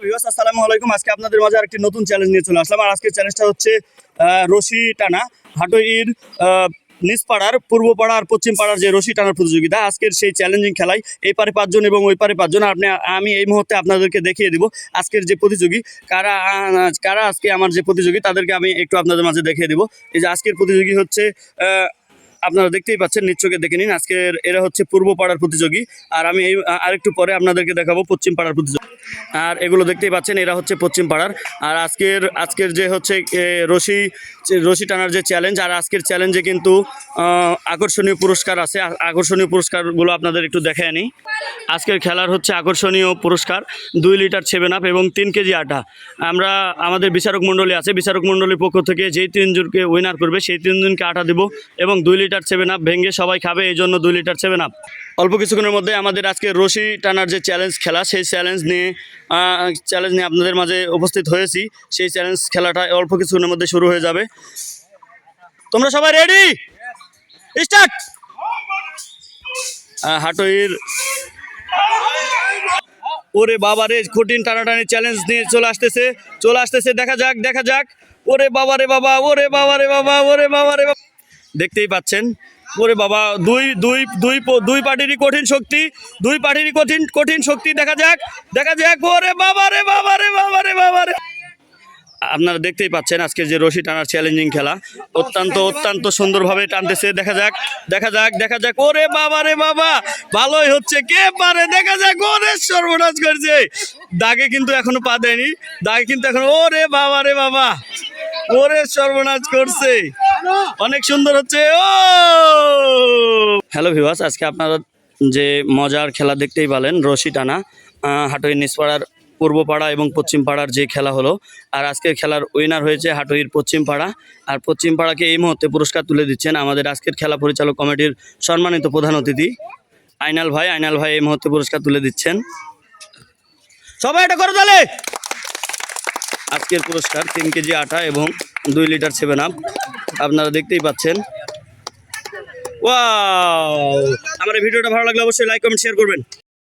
Viewers আসসালামু আলাইকুম। আজকে আপনাদের মাঝে আরেকটি নতুন চ্যালেঞ্জ নিয়ে চলে আসলাম। আর আজকের চ্যালেঞ্জটা হচ্ছে রশি টানা। হাটইর নিচপাড়ার পূর্ব পাড়া আর পশ্চিম পাড়ার যে রশি টানার প্রতিযোগিতা, আজকের সেই চ্যালেঞ্জিং খেলায় এই পারে 5 জন এবং ওই পারে 5 জন। আমি এই মুহূর্তে আপনাদেরকে দেখিয়ে দিব আজকের যে প্রতিযোগী কারা কারা আজকে আমার যে প্রতিযোগী তাদেরকে আমি একটু আপনাদের মাঝে দেখিয়ে দিব। এই যে আজকের প্রতিযোগী হচ্ছে আপনারা দেখতেই পাচ্ছেন, নিশ্চয়ই দেখে নিন। আজকের এরা হচ্ছে পূর্ব পাড়ার প্রতিযোগী, আর আমি এই আরেকটু পরে আপনাদেরকে দেখাবো পশ্চিম পাড়ার প্রতিযোগী। আর এগুলো দেখতেই পাচ্ছেন, এরা হচ্ছে পশ্চিম পাড়ার। আর আজকের যে হচ্ছে রশি টানার যে চ্যালেঞ্জ, আর আজকের চ্যালেঞ্জে কিন্তু আকর্ষণীয় পুরস্কার আছে। আকর্ষণীয় পুরস্কারগুলো আপনাদের একটু দেখে আনি। আজকের খেলার হচ্ছে আকর্ষণীয় পুরস্কার 2 লিটার 7 আপ এবং 3 কেজি আটা। আমরা আমাদের বিচারক মণ্ডলী আছে, বিচারক মণ্ডলীর পক্ষ থেকে যেই 3 জনকে উইনার করবে সেই 3 জনকে আটা দেব এবং 2 লিটার 7 আপ ভেঙে সবাই খাবে, এই জন্য 2 লিটার 7 আপ। অল্প কিছুক্ষণের মধ্যে আমাদের আজকে রশি টানার যে চ্যালেঞ্জ খেলা, সেই চ্যালেঞ্জ নিয়ে আপনাদের মাঝে উপস্থিত হয়েছি। সেই চ্যালেঞ্জ খেলাটা অল্প কিছুক্ষণের মধ্যে শুরু হয়ে যাবে। তোমরা সবাই রেডি? স্টার্ট। হাটইর ওরে বাবা রে, কঠিন টানাটানি চ্যালেঞ্জ নিয়ে চলে আসতেছে। দেখা যাক। ওরে বাবা রে বাবা, ওরে বাবা রে বাবা, ওরে বাবা রে বাবা, দেখতেই পাচ্ছেন। ওরে বাবা, দুই পার্টিরই কঠিন শক্তি, কঠিন শক্তি। দেখা যাক। ওরে বাবা রে বাবা রে বাবা রে বাবা রে। আপনারা দেখতেই পাচ্ছেন আজকের যে রশি টানার চ্যালেঞ্জিং খেলা অত্যন্ত সুন্দরভাবে টানতেছে। দেখা যাক। ওরে বাবা রে বাবা, ভালোই হচ্ছে। কে পারে? দেখা যাক। ওরে সর্বনাশ করছে, দাগে কিন্তু এখনো পা দেয়নি, ওরে বাবা রে বাবা, ওরে সর্বনাশ করছে, অনেক সুন্দর হচ্ছে। ও হ্যালো ভিউয়ার্স, আজকে আপনারা যে মজার খেলা দেখতেই পেলেন, রশি টানা। হাটইর নিচপাড়ার পূর্ব পাড়া এবং পশ্চিম পাড়ার যে খেলা হলো। আর আজকের খেলার উইনার হয়েছে হাটইর পশ্চিম পাড়া। আর পশ্চিম পাড়াকে এই মুহূর্তে পুরস্কার তুলে দিচ্ছেন আমাদের আজকের খেলা পরিচালক কমিটির সম্মানিত প্রধান অতিথি আইনাল ভাই এই মুহূর্তে পুরস্কার তুলে দিচ্ছেন। সবাই এটা করো তাহলে। আজকের পুরস্কার 3 কেজি আটা এবং 2 লিটার 7 আপ। আপনারা দেখতেই পাচ্ছেন। ওয়াও! আমার এই ভিডিওটা ভালো লাগলে অবশ্যই লাইক কমেন্ট শেয়ার করবেন।